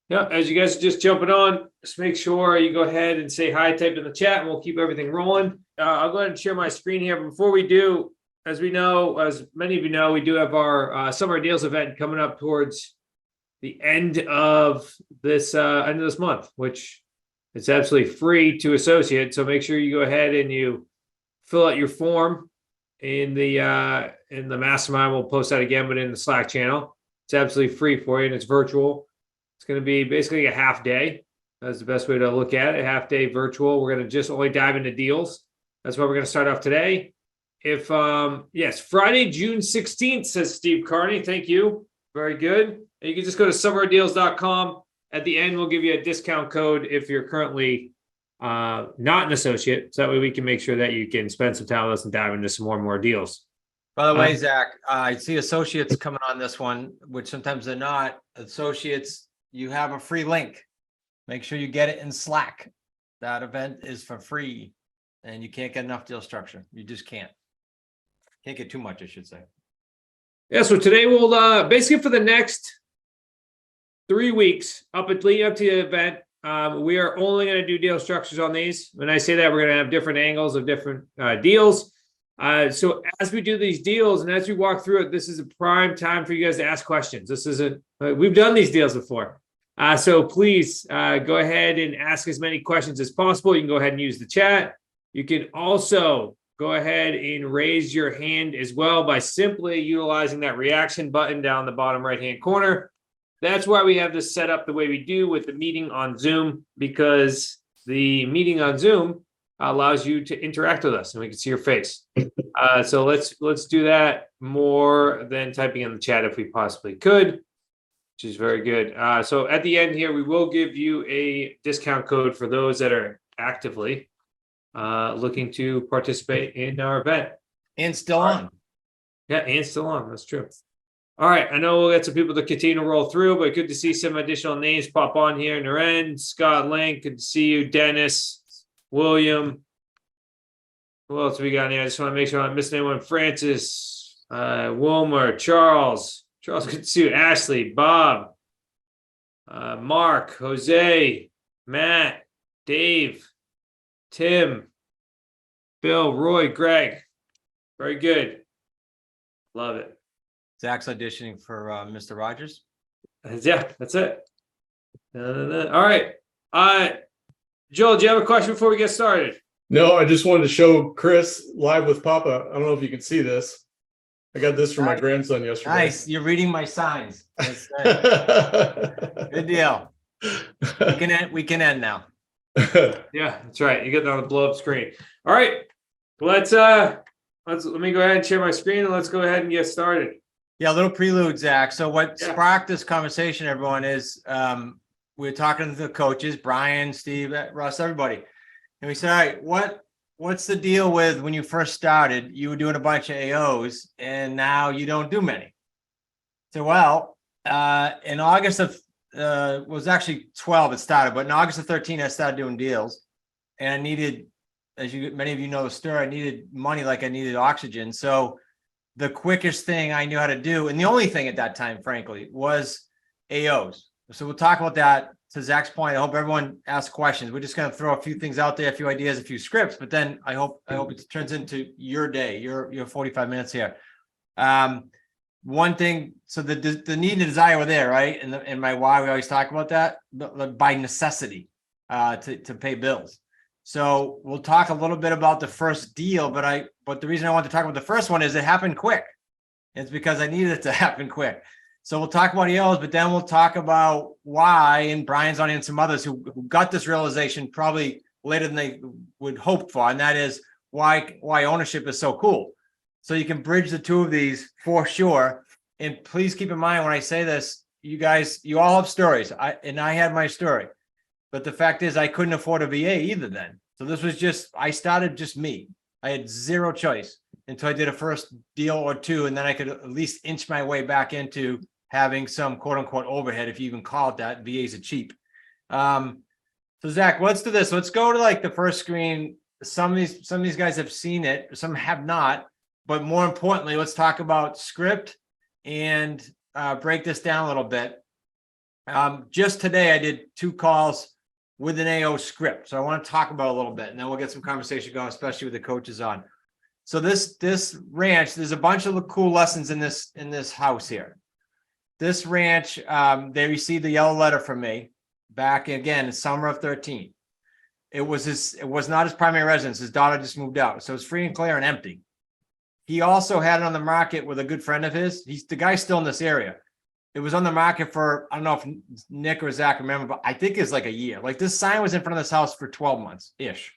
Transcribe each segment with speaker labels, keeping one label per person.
Speaker 1: Yeah, as you guys are just jumping on, just make sure you go ahead and say hi, type in the chat, and we'll keep everything rolling. I'll go ahead and share my screen here. But before we do, as we know, as many of you know, we do have our summer deals event coming up towards the end of this month, which is absolutely free to associate. So make sure you go ahead and you fill out your form in the mastermind. We'll post that again, but in the Slack channel. It's absolutely free for you, and it's virtual. It's going to be basically a half day. That's the best way to look at it. A half day virtual. We're going to just only dive into deals. That's why we're going to start off today. If yes, Friday, June 16th, says Steve Carney. Thank you. Very good. And you can just go to summerdeals.com. At the end, we'll give you a discount code if you're currently not an associate. So that way we can make sure that you can spend some time with us and dive into some more and more deals.
Speaker 2: By the way, Zach, I see associates coming on this one, which sometimes they're not. Associates, you have a free link. Make sure you get it in Slack. That event is for free, and you can't get enough deal structure. You just can't. Can't get too much, I should say.
Speaker 1: Yeah, so today we'll basically for the next 3 weeks leading up to the event, we are only going to do deal structures on these. When I say that, we're going to have different angles of different deals. So as we do these deals and as we walk through it, this is a prime time for you guys to ask questions. This isn't, we've done these deals before. So please go ahead and ask as many questions as possible. You can go ahead and use the chat. You can also go ahead and raise your hand as well by simply utilizing that reaction button down the bottom right-hand corner. That's why we have this set up the way we do with the meeting on Zoom, because the meeting on Zoom allows you to interact with us and we can see your face. So let's do that more than typing in the chat if we possibly could, which is very good. So at the end here, we will give you a discount code for those that are actively looking to participate in our event.
Speaker 2: And still on.
Speaker 1: Yeah, and still on. That's true. All right. I know we'll get some people to continue to roll through, but good to see some additional names pop on here in their end. Scott Link, good to see you. Dennis, William. Who else we got in here? I just want to make sure I'm not missing anyone. Francis, Wilmer, Charles. Charles, good to see you. Ashley, Bob, Mark, Jose, Matt, Dave, Tim, Bill, Roy, Greg. Very good. Love it.
Speaker 2: Zach's auditioning for Mr. Rogers.
Speaker 1: Yeah, that's it. All right. Joel, do you have a question before we get started?
Speaker 3: No, I just wanted to show Chris live with Papa. I don't know if you can see this. I got this from my grandson yesterday.
Speaker 2: Nice. You're reading my signs. Good deal. We can end now.
Speaker 1: Yeah, that's right. You get that on the blow up screen. All right. Let me go ahead and share my screen and let's go ahead and get started.
Speaker 2: Yeah, a little prelude, Zach. So what sparked this conversation, everyone, is we were talking to the coaches, Brian, Steve, Russ, everybody. And we said, all right, what's the deal with when you first started, you were doing a bunch of AOs and now you don't do many? So, well, in August of, was actually 12 it started, but in August of 13, I started doing deals. And I needed, as many of you know the story, I needed money like I needed oxygen. So the quickest thing I knew how to do, and the only thing at that time, frankly, was AOs. So we'll talk about that. To Zach's point, I hope everyone asks questions. We're just going to throw a few things out there, a few ideas, a few scripts, but then I hope it turns into your day, your 45 minutes here. One thing, so the need and desire were there, right? And my why, we always talk about that, by necessity to pay bills. So we'll talk a little bit about the first deal, but the reason I want to talk about the first one is it happened quick. It's because I needed it to happen quick. So we'll talk about EOs, but then we'll talk about why, and Brian's on and some others who got this realization probably later than they would hope for, and that is why ownership is so cool. So you can bridge the two of these for sure. And please keep in mind when I say this, you guys, you all have stories. I had my story. But the fact is I couldn't afford a VA either then. So this was I started just me. I had zero choice until I did a first deal or two. And then I could at least inch my way back into having some quote unquote overhead, if you even call it that. VAs are cheap. So Zach, let's do this. Let's go to like the first screen. Some of these guys have seen it, some have not. But more importantly, let's talk about script and break this down a little bit. Just today, I did 2 calls with an AO script. So I want to talk about it a little bit, and then we'll get some conversation going, especially with the coaches on. So this ranch, there's a bunch of cool lessons in this house here. This ranch, they received a yellow letter from me back again in summer of 13. It was not his primary residence. His daughter just moved out, so it's free and clear and empty. He also had it on the market with a good friend of his. The guy's still in this area. It was on the market for, I don't know if Nick or Zach remember, but I think it's like a year. Like, this sign was in front of this house for 12 months ish.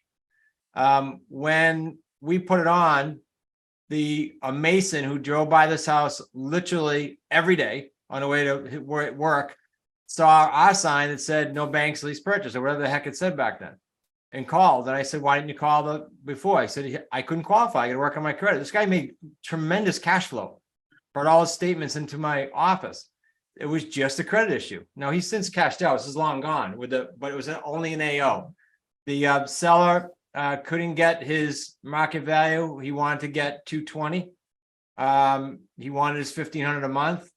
Speaker 2: When we put it on, a mason who drove by this house literally every day on the way to work saw our sign that said no banks lease purchase, or whatever the heck it said back then, and called. And I said, why didn't you call before? I said, I couldn't qualify. I got to work on my credit. This guy made tremendous cash flow, brought all his statements into my office. It was just a credit issue. Now, he's since cashed out. This is long gone but it was only an AO. The seller couldn't get his market value. He wanted to get 220. He wanted his $1,500 a month.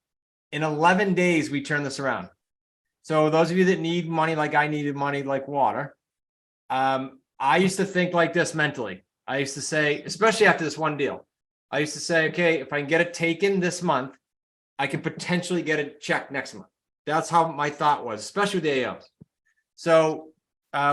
Speaker 2: In 11 days, we turned this around. So those of you that need money, like I needed money like water, I used to think like this mentally. I used to say, especially after this one deal, I used to say, okay, if I can get it taken this month, I can potentially get a check next month. That's how my thought was, especially with the AOs. So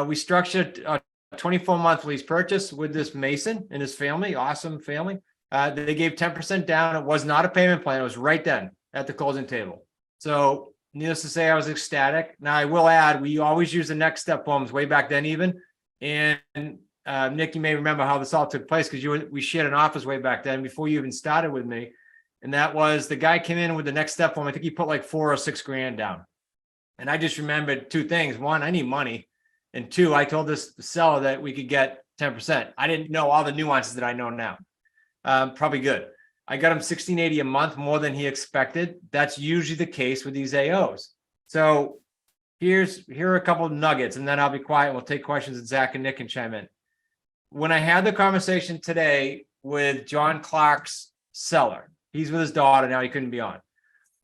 Speaker 2: we structured a 24-month lease purchase with this mason and his family, awesome family. They gave 10% down. It was not a payment plan. It was right then at the closing table. So needless to say, I was ecstatic. Now, I will add, we always use the next step forms way back then even. And Nick, you may remember how this all took place because we shared an office way back then before you even started with me. And that was, the guy came in with the next step form. I think he put like $4 or $6 grand down. And I just remembered 2 things. 1, I need money. And 2, I told this seller that we could get 10%. I didn't know all the nuances that I know now. Probably good. I got him $1,680 a month, more than he expected. That's usually the case with these AOs. So here are a couple of nuggets, and then I'll be quiet and we'll take questions, and Zach and Nick can chime in. When I had the conversation today with John Clark's seller, he's with his daughter now, he couldn't be on.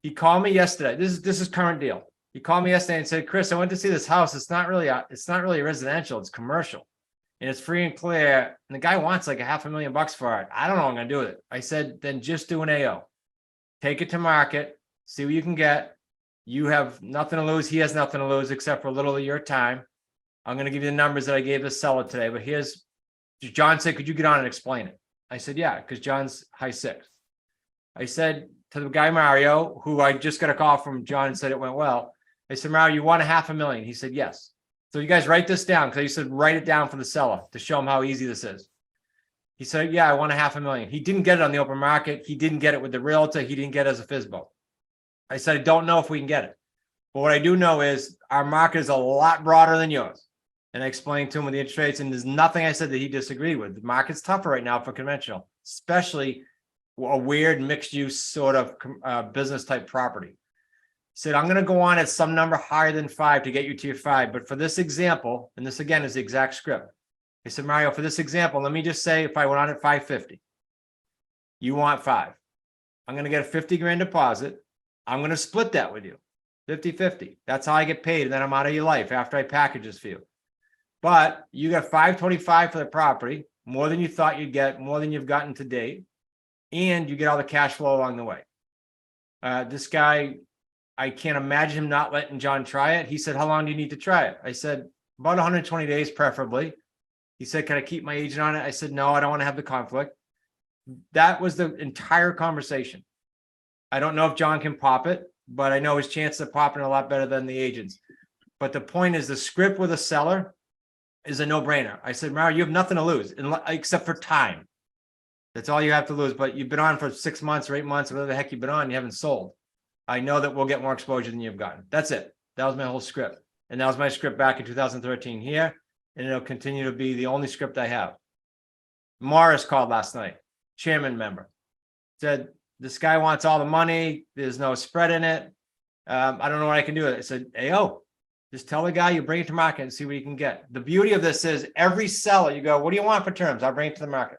Speaker 2: He called me yesterday. This is current deal. He called me yesterday and said, Chris, I went to see this house. It's not really residential, it's commercial. And it's free and clear. And the guy wants like $500,000 for it. I don't know what I'm gonna do with it. I said, then just do an AO. Take it to market, see what you can get. You have nothing to lose. He has nothing to lose except for a little of your time. I'm gonna give you the numbers that I gave the seller today, but John said, could you get on and explain it? I said, yeah, because John's high 6. I said to the guy, Mario, who I just got a call from John and said it went well. I said, Mario, you want $500,000? He said, yes. So you guys write this down, because he said, write it down for the seller to show him how easy this is. He said, yeah, I want $500,000. He didn't get it on the open market. He didn't get it with the realtor. He didn't get it as a FSBO. I said, I don't know if we can get it. But what I do know is our market is a lot broader than yours. And I explained to him with the interest rates, and there's nothing I said that he disagreed with. The market's tougher right now for conventional, especially a weird mixed use sort of business type property. Said, I'm going to go on at some number higher than 5 to get you to your 5. But for this example, and this again is the exact script. I said, Mario, for this example, let me just say if I went on at 550, you want 5. I'm going to get a 50 grand deposit. I'm going to split that with you 50-50. That's how I get paid. And then I'm out of your life after I package this for you. But you got 525 for the property, more than you thought you'd get, more than you've gotten to date. And you get all the cash flow along the way. This guy, I can't imagine him not letting John try it. He said, how long do you need to try it? I said, about 120 days, preferably. He said, can I keep my agent on it? I said, no, I don't want to have the conflict. That was the entire conversation. I don't know if John can pop it, but I know his chances of popping are a lot better than the agents. But the point is, the script with a seller is a no-brainer. I said, Mario, you have nothing to lose except for time. That's all you have to lose. But you've been on for 6 months or 8 months, whatever the heck you've been on, you haven't sold. I know that we'll get more exposure than you've gotten. That's it. That was my whole script. And that was my script back in 2013 here. And it'll continue to be the only script I have. Morris called last night, chairman member. Said, this guy wants all the money. There's no spread in it. I don't know what I can do with it. I said, AO, just tell the guy you bring it to market and see what you can get. The beauty of this is every seller, you go, what do you want for terms? I'll bring it to the market.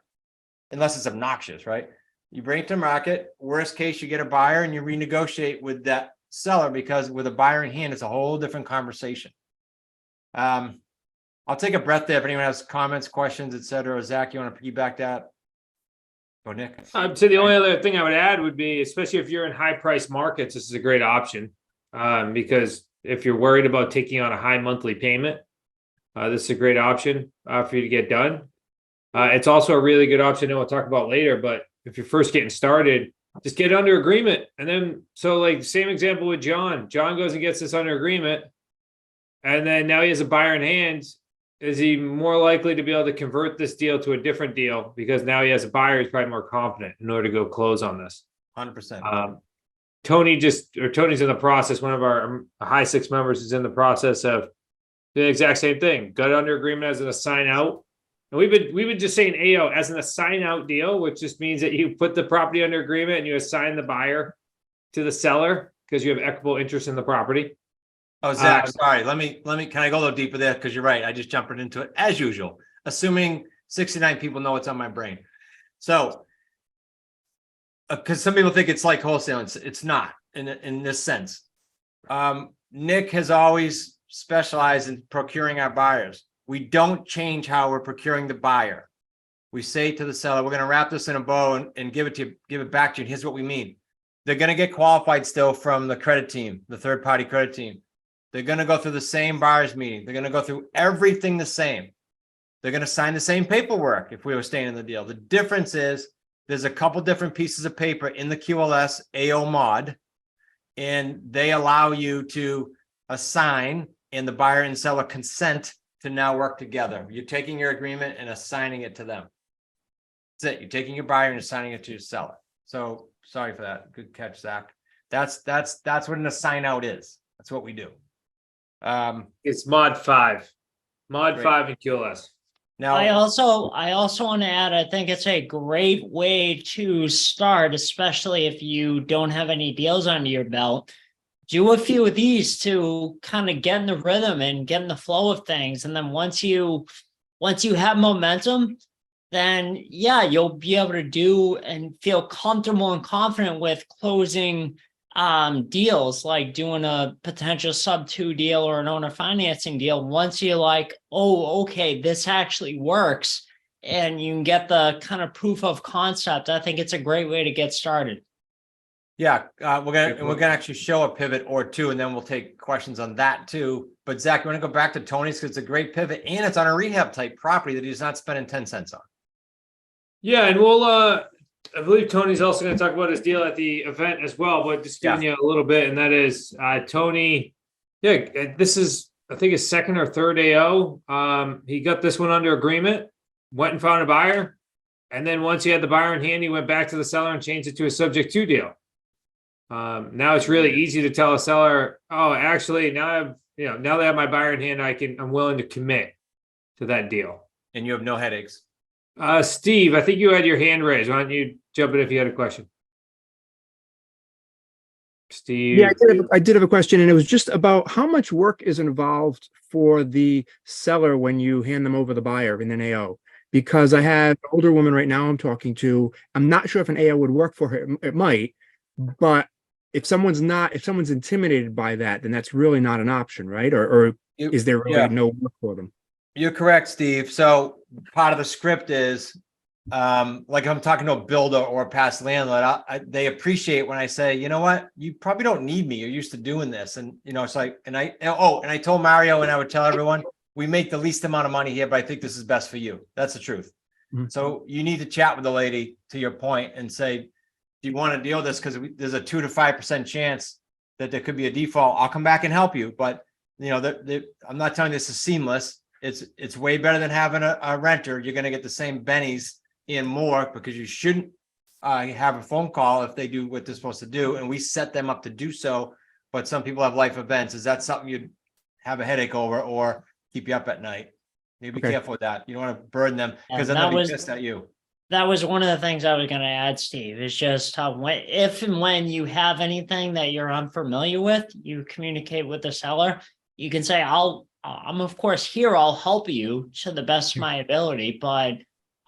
Speaker 2: Unless it's obnoxious, right? You bring it to market. Worst case, you get a buyer and you renegotiate with that seller, because with a buyer in hand, it's a whole different conversation. I'll take a breath there if anyone has comments, questions, etc. Zach, you want to piggyback that? Go, Nick.
Speaker 1: So the only other thing I would add would be, especially if you're in high price markets, this is a great option. Because if you're worried about taking on a high monthly payment, this is a great option for you to get done. It's also a really good option that we'll talk about later, but if you're first getting started, just get under agreement. And then, so like same example with John goes and gets this under agreement. And then now he has a buyer in hand. Is he more likely to be able to convert this deal to a different deal? Because now he has a buyer who's probably more confident in order to go close on this.
Speaker 2: 100%.
Speaker 1: Tony's in the process. One of our high six members is in the process of doing the exact same thing. Got under agreement as an assign out. And we've been just saying AO as an assign out deal, which just means that you put the property under agreement and you assign the buyer to the seller because you have equitable interest in the property.
Speaker 2: Oh, Zach, sorry. Let me, can I go a little deeper there? Because you're right. I just jumped into it as usual, assuming 69 people know what's on my brain. So, because some people think it's like wholesale. It's not in this sense. Nick has always specialized in procuring our buyers. We don't change how we're procuring the buyer. We say to the seller, we're going to wrap this in a bow and give it back to you. And here's what we mean. They're going to get qualified still from the credit team, the third party credit team. They're going to go through the same buyer's meeting. They're going to go through everything the same. They're going to sign the same paperwork if we were staying in the deal. The difference is there's a couple different pieces of paper in the QLS AO mod, and they allow you to assign and the buyer and seller consent to now work together. You're taking your agreement and assigning it to them. That's it. You're taking your buyer and assigning it to your seller. So sorry for that. Good catch, Zach. That's what an assign out is. That's what we do.
Speaker 1: It's mod 5 in QLS.
Speaker 2: Now,
Speaker 4: I also want to add, I think it's a great way to start, especially if you don't have any deals under your belt. Do a few of these to kind of get in the rhythm and get in the flow of things. And then once you have momentum, then yeah, you'll be able to do and feel comfortable and confident with closing deals, like doing a potential sub 2 deal or an owner financing deal. Once you're like, oh, okay, this actually works, and you can get the kind of proof of concept, I think it's a great way to get started.
Speaker 2: yeah, we're gonna actually show a pivot or two, and then we'll take questions on that too. But Zach, you want to go back to Tony's because it's a great pivot, and it's on a rehab type property that he's not spending 10 cents on.
Speaker 1: Yeah, and we'll I believe Tony's also going to talk about his deal at the event as well, but just giving you a little bit, and that is Tony. Yeah, this is, I think, his second or third AO. He got this one under agreement, went and found a buyer, and then once he had the buyer in hand, he went back to the seller and changed it to a subject to deal. Now it's really easy to tell a seller, oh, actually, now that I have my buyer in hand, I'm willing to commit to that deal.
Speaker 2: And you have no headaches.
Speaker 1: Steve, I think you had your hand raised. Why don't you jump in if you had a question? Steve.
Speaker 5: Yeah, I did have a question, and it was just about how much work is involved for the seller when you hand them over the buyer in an AO. Because I have an older woman right now I'm talking to. I'm not sure if an AO would work for her. It might, but if someone's intimidated by that, then that's really not an option, right? Or is there really no work for them?
Speaker 2: You're correct, Steve. So part of the script is, like I'm talking to a builder or a past landlord, they appreciate when I say, you know what, you probably don't need me. You're used to doing this. And, it's like, and I told Mario, and I would tell everyone, we make the least amount of money here, but I think this is best for you. That's the truth. Mm-hmm. So you need to chat with the lady, to your point, and say, do you want to deal with this? Because there's a 2 to 5% chance that there could be a default. I'll come back and help you. But, I'm not telling you this is seamless. It's way better than having a renter. You're going to get the same bennies and more, because you shouldn't have a phone call if they do what they're supposed to do. And we set them up to do so. But some people have life events. Is that something you'd have a headache over or keep you up at night? Be careful with that. You don't want to burden them, because then they'll be pissed at you.
Speaker 4: That was one of the things I was going to add, Steve, is just how if and when you have anything that you're unfamiliar with, you communicate with the seller. You can say, I'm of course here. I'll help you to the best of my ability, but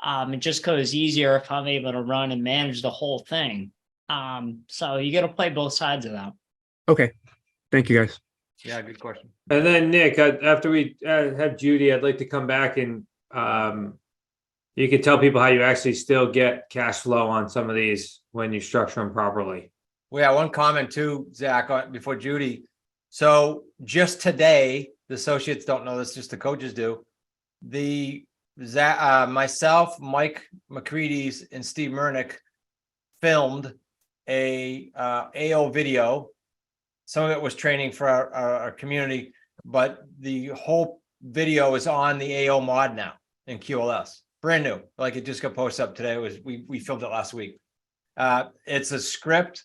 Speaker 4: it just goes easier if I'm able to run and manage the whole thing. So you got to play both sides of that.
Speaker 5: Okay. Thank you, guys.
Speaker 2: Yeah, good question.
Speaker 1: And then Nick, after we have Judy, I'd like to come back and you can tell people how you actually still get cash flow on some of these when you structure them properly.
Speaker 2: Well, yeah, one comment too, Zach, before Judy. So just today, the associates don't know this, just the coaches do. Myself, Mike McCready's, and Steve Murnick filmed a AO video. Some of it was training for our community, but the whole video is on the AO mod now in QLS. Brand new, like it just got posted up today. We filmed it last week. It's a script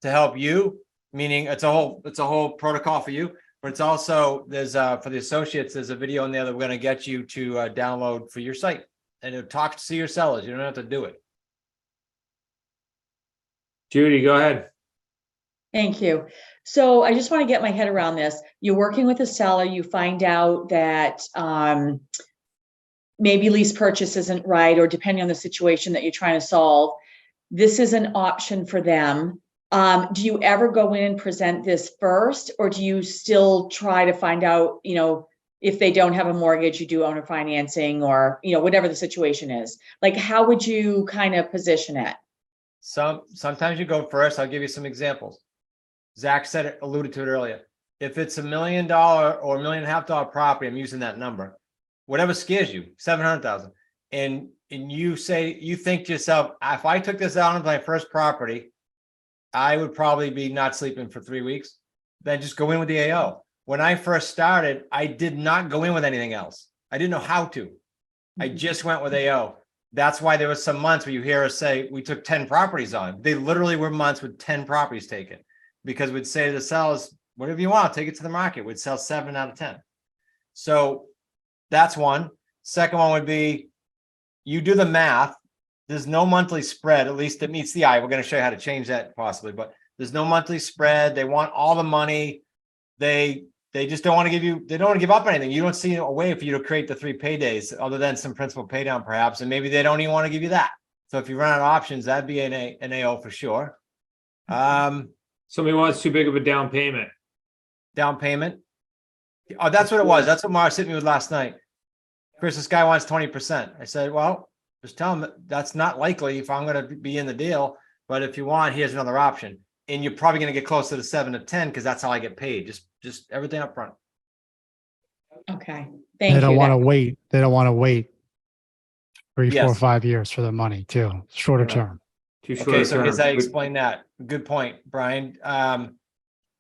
Speaker 2: to help you, meaning it's a whole protocol for you, but it's also there's for the associates, there's a video in there that we're going to get you to download for your site, and it'll talk to your sellers. You don't have to do it.
Speaker 1: Judy, go ahead.
Speaker 6: Thank you. So I just want to get my head around this. You're working with a seller, you find out that maybe lease purchase isn't right, or depending on the situation that you're trying to solve, this is an option for them. Do you ever go in and present this first, or do you still try to find out, if they don't have a mortgage, you do owner financing, or, whatever the situation is? Like, how would you kind of position it?
Speaker 2: Sometimes you go first. I'll give you some examples. Zach alluded to it earlier. If it's $1 million or $1.5 million property, I'm using that number. Whatever scares you, 700,000, and you think to yourself, if I took this out on my first property, I would probably be not sleeping for 3 weeks. Then just go in with the AO. When I first started, I did not go in with anything else. I didn't know how to. I just went with AO. That's why there was some months where you hear us say we took 10 properties on. They literally were months with 10 properties taken, because we'd say to the sellers, whatever you want, take it to the market. We'd sell 7 out of 10. So that's one. Second one would be, you do the math. There's no monthly spread, at least it meets the eye. We're going to show you how to change that possibly, but there's no monthly spread. They want all the money. They just don't want to give you, they don't want to give up anything. You don't see a way for you to create the 3 paydays other than some principal pay down perhaps. And maybe they don't even want to give you that. So if you run out of options, that'd be an AO for sure.
Speaker 1: Somebody wants too big of a down payment.
Speaker 2: Down payment. Oh, that's what it was. That's what Mara hit me with last night. Chris, this guy wants 20%. I said, well, just tell him that's not likely if I'm going to be in the deal. But if you want, here's another option. And you're probably going to get closer to 7 to 10 because that's how I get paid. Just everything up front.
Speaker 6: Okay, thank you.
Speaker 7: They don't want to wait. They don't want to wait 3,
Speaker 2: Yes.
Speaker 7: 4, 5 years for the money too. Shorter
Speaker 2: Yeah.
Speaker 7: term.
Speaker 1: Too short
Speaker 2: Okay,
Speaker 1: a
Speaker 2: so
Speaker 1: term.
Speaker 2: as I explained that, good point, Brian.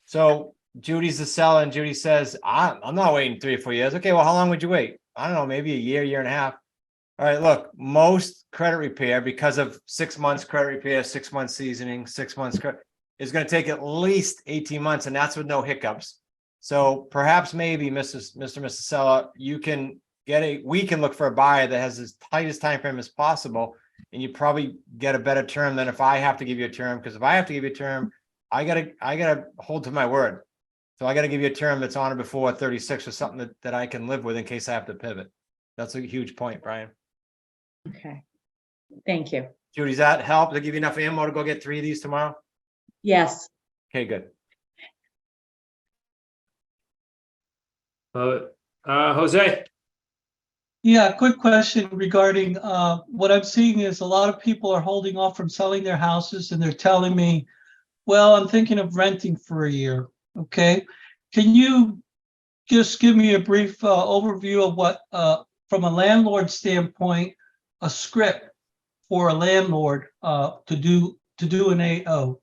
Speaker 2: So Judy's the seller, and Judy says, I'm not waiting 3 or 4 years. Okay, well, how long would you wait? I don't know, maybe a year and a half. All right, look, most credit repair, because of 6 months credit repair, 6 months seasoning, 6 months credit, is going to take at least 18 months, and that's with no hiccups. So perhaps maybe Mr. Seller, we can look for a buyer that has as tight as time frame as possible, and you probably get a better term than if I have to give you a term. Because if I have to give you a term, I gotta hold to my word. So I got to give you a term that's on or before 36 or something that I can live with in case I have to pivot. That's a huge point, Brian.
Speaker 6: Okay, thank you.
Speaker 2: Judy, does that help? Does it give you enough ammo to go get 3 of these tomorrow?
Speaker 6: Yes.
Speaker 2: Okay, good.
Speaker 1: Jose.
Speaker 8: Yeah, quick question regarding what I'm seeing is a lot of people are holding off from selling their houses, and they're telling me, well, I'm thinking of renting for a year. Okay. Can you just give me a brief overview of what, from a landlord standpoint, a script for a landlord to do an AO?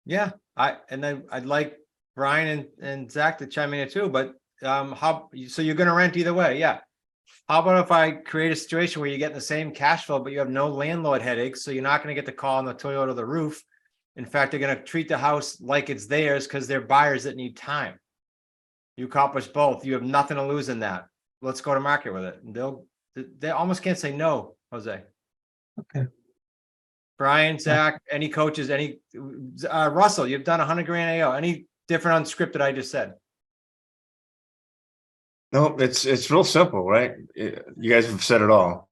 Speaker 2: Yeah, I'd like Brian and Zach to chime in here too, but so you're gonna rent either way, yeah. How about if I create a situation where you get the same cash flow, but you have no landlord headaches, so you're not gonna get the call on the Toyota the roof. In fact, they're gonna treat the house like it's theirs because they're buyers that need time. You accomplish both. You have nothing to lose in that. Let's go to market with it. And they almost can't say no, Jose.
Speaker 8: Okay.
Speaker 2: Brian, Zach, any coaches, Russell, you've done $100,000 AO. Any different on script that I just said?
Speaker 9: No, it's real simple, right? You guys have said it all.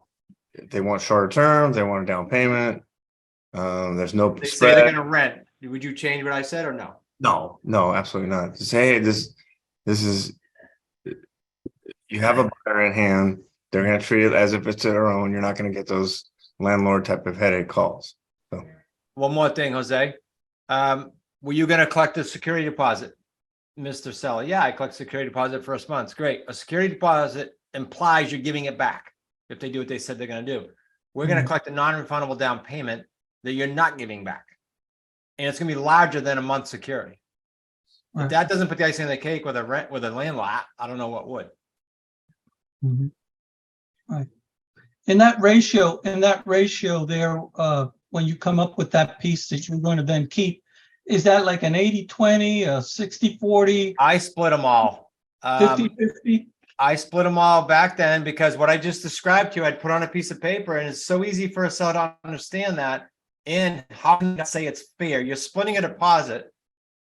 Speaker 9: They want shorter term, they want a down payment. There's no
Speaker 2: They say they're
Speaker 9: spread.
Speaker 2: gonna rent. Would you change what I said or no?
Speaker 9: No, no, absolutely not. Just say, hey, this is, you have a buyer in hand. They're gonna treat it as if it's their own. You're not gonna get those landlord type of headache calls. So
Speaker 2: One more thing, Jose. Were you gonna collect a security deposit? Mr. Seller, yeah, I collect security deposit first month. Great. A security deposit implies you're giving it back if they do what they said they're gonna do. We're gonna collect a non-refundable down payment that you're not giving back. And it's gonna be larger than a month's security. If
Speaker 8: Right.
Speaker 2: that doesn't put the icing on the cake with a landlord, I don't know what would.
Speaker 8: Right. In that ratio there, when you come up with that piece that you're going to then keep, is that like an 80-20, a 60-40,
Speaker 2: I split them all.
Speaker 8: 50-50?
Speaker 2: I split them all back then because what I just described to you, I'd put on a piece of paper, and it's so easy for a seller to understand that. And how can I say it's fair? You're splitting a deposit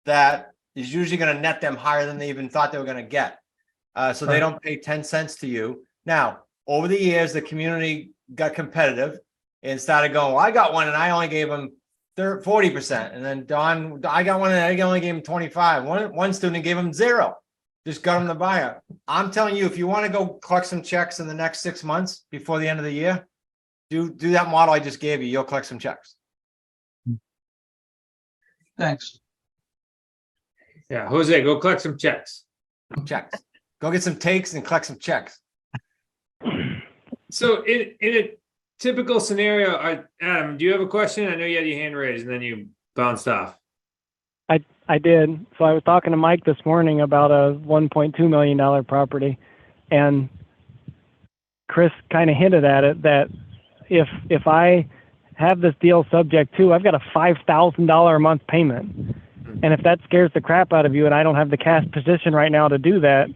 Speaker 2: that is usually going to net them higher than they even thought they were going to get. So they don't pay 10 cents to you. Now, over the years, the community got competitive and started going, well, I got one and I only gave them 40%. And then Don, I got one and I only gave him 25. One student gave him 0. Just got him the buyer. I'm telling you, if you want to go collect some checks in the next 6 months before the end of the year, do that model I just gave you. You'll collect some checks.
Speaker 8: Thanks.
Speaker 1: Yeah, Jose, go collect some checks.
Speaker 2: Checks. Go get some takes and collect some checks.
Speaker 1: So in a typical scenario, Adam, do you have a question? I know you had your hand raised and then you bounced off.
Speaker 10: I did. So I was talking to Mike this morning about a $1.2 million property, and Chris kind of hinted at it that if I have this deal subject to, I've got a $5,000 a month payment. And if that scares the crap out of you and I don't have the cash position right now to do that,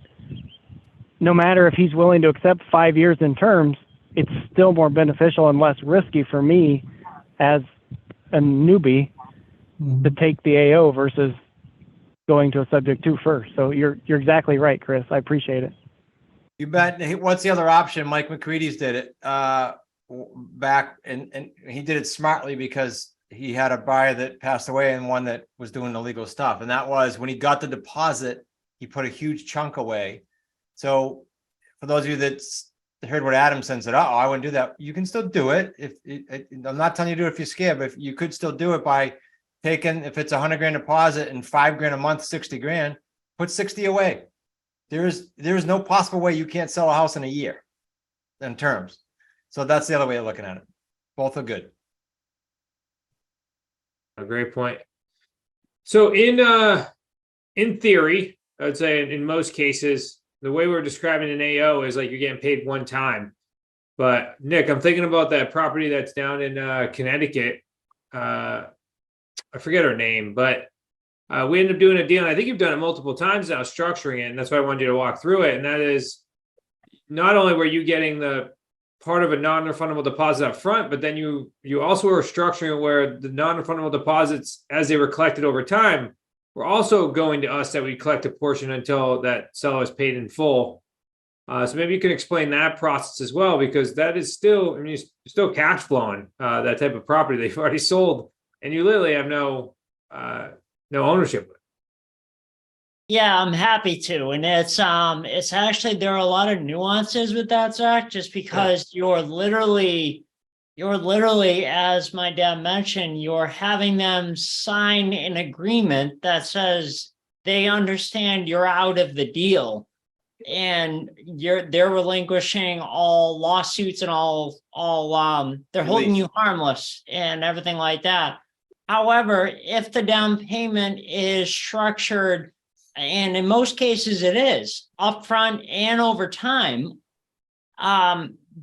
Speaker 10: no matter if he's willing to accept 5 years in terms, it's still more beneficial and less risky for me as a newbie to take the AO versus going to a subject to first. So you're exactly right, Chris. I appreciate it.
Speaker 2: You bet. What's the other option? Mike McCready's did it back, and he did it smartly because he had a buyer that passed away and one that was doing illegal stuff. And that was when he got the deposit, he put a huge chunk away. So for those of you that heard what Adam said, oh, I wouldn't do that. You can still do it. I'm not telling you to do it if you're scared, but if you could still do it by taking, if it's $100,000 deposit and $5,000 a month, $60,000, put 60 away. There is no possible way you can't sell a house in a year in terms. So that's the other way of looking at it. Both are good.
Speaker 1: A great point. So in theory, I would say in most cases, the way we're describing an AO is like you're getting paid one time. But Nick, I'm thinking about that property that's down in Connecticut. I forget her name, but we ended up doing a deal, and I think you've done it multiple times now, structuring it, and that's why I wanted you to walk through it. And that is, not only were you getting the part of a non-refundable deposit up front, but then you also were structuring where the non-refundable deposits, as they were collected over time, were also going to us, that we collect a portion until that seller is paid in full. So maybe you can explain that process as well, because that is still, I mean, you're still cash flowing that type of property that you've already sold, and you literally have no ownership.
Speaker 4: Yeah, I'm happy to. And it's actually, there are a lot of nuances with that, Zach, just because you're literally, as my dad mentioned, you're having them sign an agreement that says they understand you're out of the deal, and they're relinquishing all lawsuits and all they're holding you harmless and everything like that. However, if the down payment is structured, and in most cases it is upfront and over time,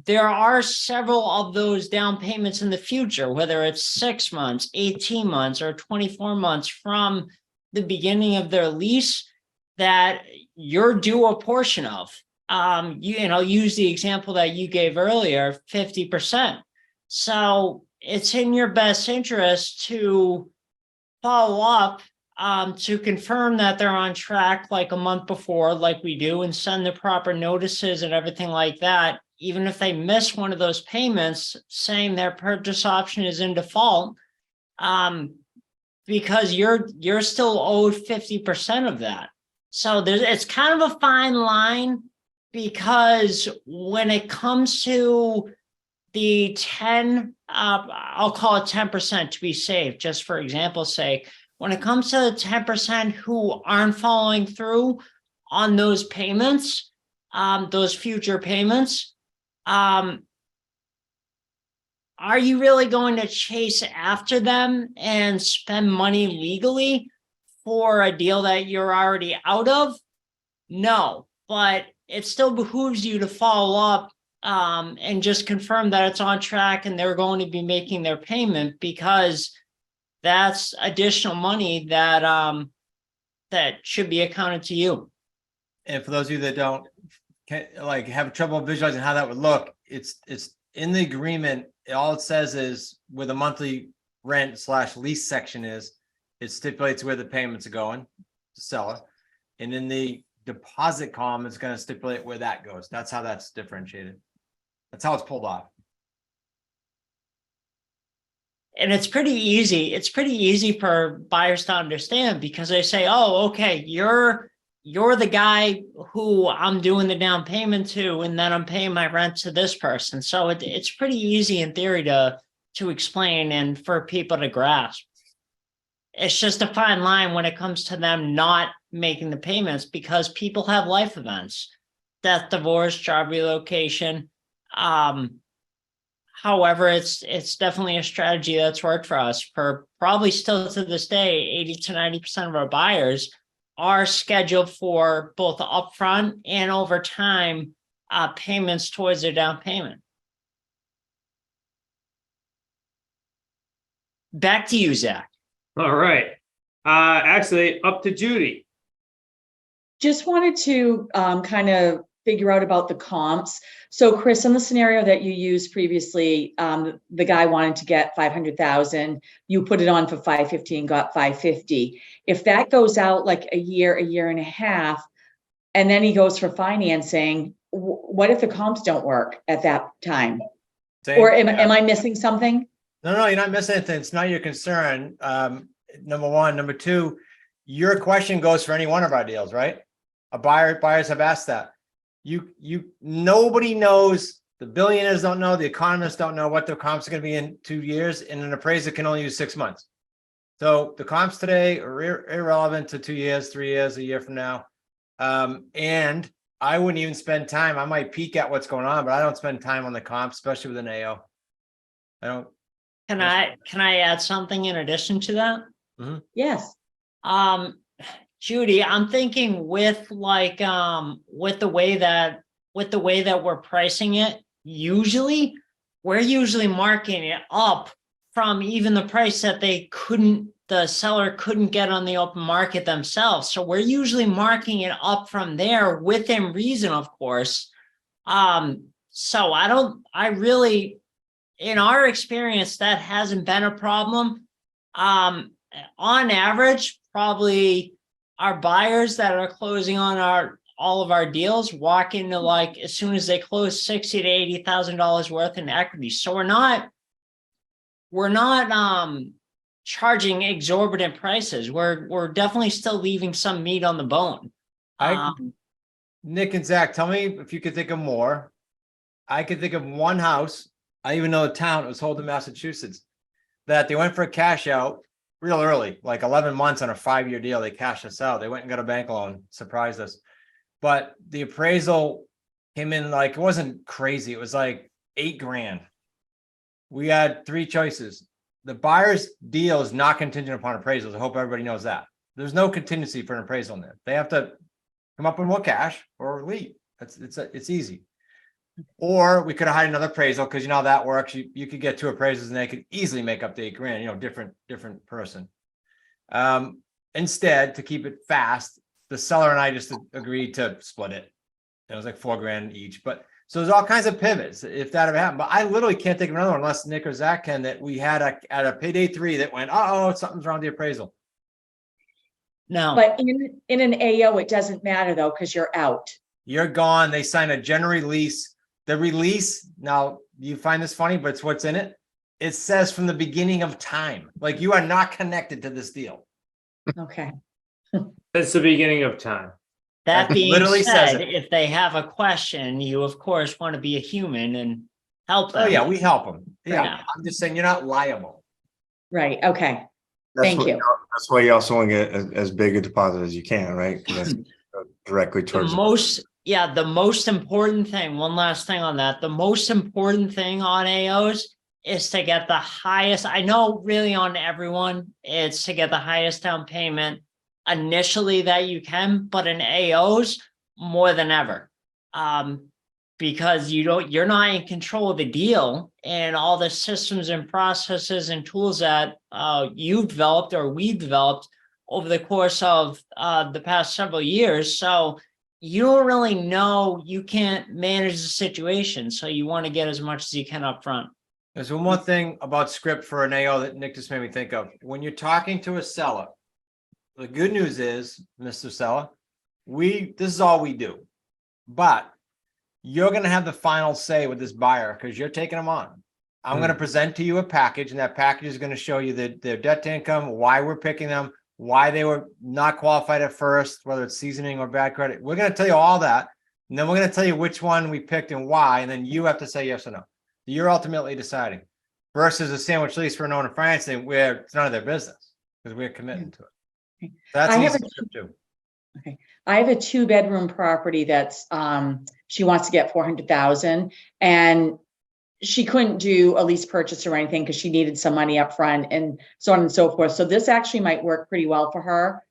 Speaker 4: there are several of those down payments in the future, whether it's 6 months, 18 months, or 24 months from the beginning of their lease, that you're due a portion of. And I'll use the example that you gave earlier, 50%. So it's in your best interest to follow up to confirm that they're on track like a month before, like we do, and send the proper notices and everything like that. Even if they miss one of those payments, saying their purchase option is in default, because you're still owed 50% of that. So it's kind of a fine line, because when it comes to the 10, I'll call it 10% to be safe, just for example's sake. When it comes to the 10% who aren't following through on those payments, those future payments, are you really going to chase after them and spend money legally for a deal that you're already out of? No, but it still behooves you to follow up and just confirm that it's on track and they're going to be making their payment, because that's additional money that that should be accounted to you.
Speaker 2: And for those of you that don't have trouble visualizing how that would look, it's in the agreement. All it says is where the monthly rent / lease section is, it stipulates where the payments are going to seller. And in the deposit column, it's going to stipulate where that goes. That's how that's differentiated. That's how it's pulled off.
Speaker 4: And it's pretty easy. It's pretty easy for buyers to understand, because they say, oh, okay, you're the guy who I'm doing the down payment to, and then I'm paying my rent to this person. So it's pretty easy in theory to explain and for people to grasp. It's just a fine line when it comes to them not making the payments, because people have life events, death, divorce, job relocation. However, it's definitely a strategy that's worked for us. For probably still to this day, 80 to 90% of our buyers are scheduled for both upfront and over time payments towards their down payment. Back to you, Zach.
Speaker 1: All right. Actually, up to Judy.
Speaker 6: Just wanted to kind of figure out about the comps. So Chris, in the scenario that you used previously, the guy wanted to get 500,000, you put it on for 550 and got 550. If that goes out like a year and a half, and then he goes for financing, what if the comps don't work at that time? Or am I missing something?
Speaker 2: No, you're not missing anything. It's not your concern. Number one. Number two, your question goes for any one of our deals, right? Buyers have asked that. Nobody knows. The billionaires don't know. The economists don't know what the comps are going to be in 2 years, and an appraiser can only use 6 months. So the comps today are irrelevant to 2 years, 3 years, a year from now. And I wouldn't even spend time. I might peek at what's going on, but I don't spend time on the comps, especially with an AO. I don't.
Speaker 4: Can I add something in addition to that?
Speaker 2: Mm-hmm.
Speaker 6: Yes.
Speaker 4: Judy, I'm thinking with the way that we're pricing it, we're usually marking it up from even the price that the seller couldn't get on the open market themselves. So we're usually marking it up from there within reason, of course. So in our experience, that hasn't been a problem. On average, probably our buyers that are closing on all of our deals walk into, like, as soon as they close, $60,000 to $80,000 worth in equity. So we're not charging exorbitant prices. We're definitely still leaving some meat on the bone.
Speaker 2: Nick and Zach, tell me if you could think of more. I could think of one house. I even know a town, it was Holden, Massachusetts, that they went for a cash out real early, like 11 months on a 5-year deal. They cashed us out. They went and got a bank loan, surprised us. But the appraisal came in like, it wasn't crazy. It was like $8,000. We had 3 choices. The buyer's deal is not contingent upon appraisals. I hope everybody knows that. There's no contingency for an appraisal in there. They have to come up with more cash or leave. It's easy. Or we could have had another appraisal, because you know how that works. You could get 2 appraisals and they could easily make up the $8,000, different person. Instead, to keep it fast, the seller and I just agreed to split it. It was like $4,000 each. But so there's all kinds of pivots if that ever happened. But I literally can't think of another one unless Nick or Zach can, that we had at a payday 3 that went, something's wrong with the appraisal.
Speaker 4: No.
Speaker 6: But in an AO, it doesn't matter though, because you're out.
Speaker 2: You're gone. They sign a general release. The release, now you find this funny, but it's what's in it. It says from the beginning of time, like you are not connected to this deal.
Speaker 6: Okay.
Speaker 1: That's the beginning of time.
Speaker 4: That
Speaker 2: That
Speaker 4: being
Speaker 2: literally says
Speaker 4: said,
Speaker 2: it.
Speaker 4: if they have a question, you of course want to be a human and help them.
Speaker 2: Oh, yeah, we help them. Yeah,
Speaker 4: Yeah.
Speaker 2: I'm just saying you're not liable.
Speaker 6: Right, okay.
Speaker 9: That's
Speaker 6: Thank
Speaker 9: what-
Speaker 6: you.
Speaker 9: That's why you also want to get as big a deposit as you can, right? 'Cause that's directly
Speaker 4: The
Speaker 9: towards.
Speaker 4: the most important thing, one last thing on that, the most important thing on AOs is to get the highest, I know really on everyone, it's to get the highest down payment initially that you can, but in AOs more than ever. Because you're not in control of the deal, and all the systems and processes and tools that you've developed or we've developed over the course of the past several years. So you don't really know, you can't manage the situation. So you want to get as much as you can up front.
Speaker 2: There's one more thing about script for an AO that Nick just made me think of. When you're talking to a seller, the good news is, Mr. Seller, this is all we do. But you're gonna have the final say with this buyer because you're taking them on. I'm gonna present to you a package, and that package is gonna show you their debt to income, why we're picking them, why they were not qualified at first, whether it's seasoning or bad credit. We're gonna tell you all that, and then we're gonna tell you which one we picked and why, and then you have to say yes or no. You're ultimately deciding. Versus a sandwich lease for an owner financing where it's none of their business because we're committing to it. That's
Speaker 6: I
Speaker 2: an
Speaker 6: have
Speaker 2: easy
Speaker 6: a-
Speaker 2: script too.
Speaker 6: I have a 2-bedroom property that's, she wants to get 400,000, and she couldn't do a lease purchase or anything because she needed some money up front and so on and so forth. So this actually might work pretty well for her.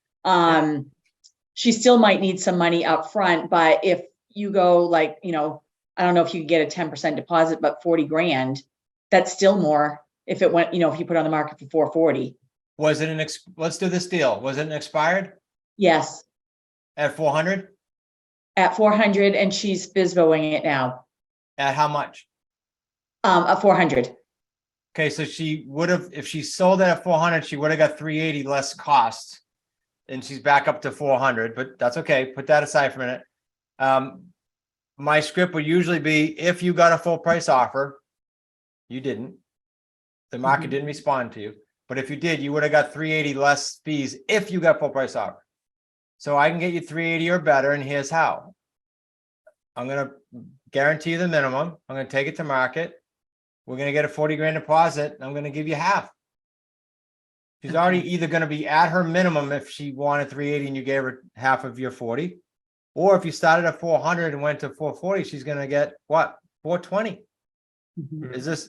Speaker 6: She still might need some money up front, but if you go like, I don't know if you could get a 10% deposit, but 40 grand, that's still more if it went, if you put it on the market for 440.
Speaker 2: Was it let's do this deal. Was it an expired
Speaker 6: Yes,
Speaker 2: at 400?
Speaker 6: at 400, and she's FSBOing it now.
Speaker 2: At how much?
Speaker 6: At 400.
Speaker 2: Okay, so she would have, if she sold it at 400, she would have got 380 less cost. And she's back up to 400, but that's okay. Put that aside for a minute. My script would usually be if you got a full price offer, you didn't. The market didn't respond to you. But if you did, you would have got 380 less fees if you got full price offer. So I can get you 380 or better, and here's how. I'm going to guarantee you the minimum. I'm going to take it to market. We're going to get a 40 grand deposit. And I'm going to give you half. She's already either going to be at her minimum if she wanted 380 and you gave her half of your 40. Or if you started at 400 and went to 440, she's going to get what? 420.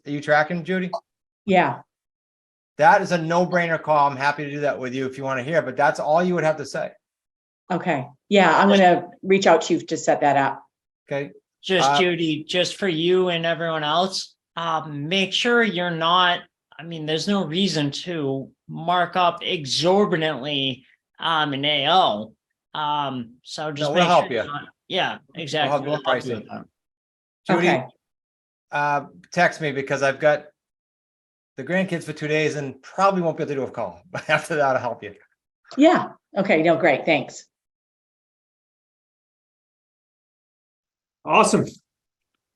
Speaker 2: Are you tracking, Judy?
Speaker 6: Yeah.
Speaker 2: That is a no-brainer call. I'm happy to do that with you if you want to hear, but that's all you would have to say.
Speaker 6: Okay. Yeah, I'm gonna reach out to you to set that up.
Speaker 2: Okay.
Speaker 4: Just Judy, just for you and everyone else, make sure you're not, there's no reason to mark up exorbitantly an AO. So just
Speaker 2: we'll
Speaker 4: make
Speaker 2: help
Speaker 4: sure
Speaker 2: you.
Speaker 4: you're not- yeah, exactly.
Speaker 2: we'll
Speaker 4: We'll help
Speaker 2: price
Speaker 4: you
Speaker 2: it.
Speaker 4: with that.
Speaker 2: Judy,
Speaker 6: Okay.
Speaker 2: text me because I've got the grandkids for 2 days and probably won't be able to do a call. But after that, I'll help you.
Speaker 6: Yeah. Okay. No, great. Thanks.
Speaker 1: Awesome.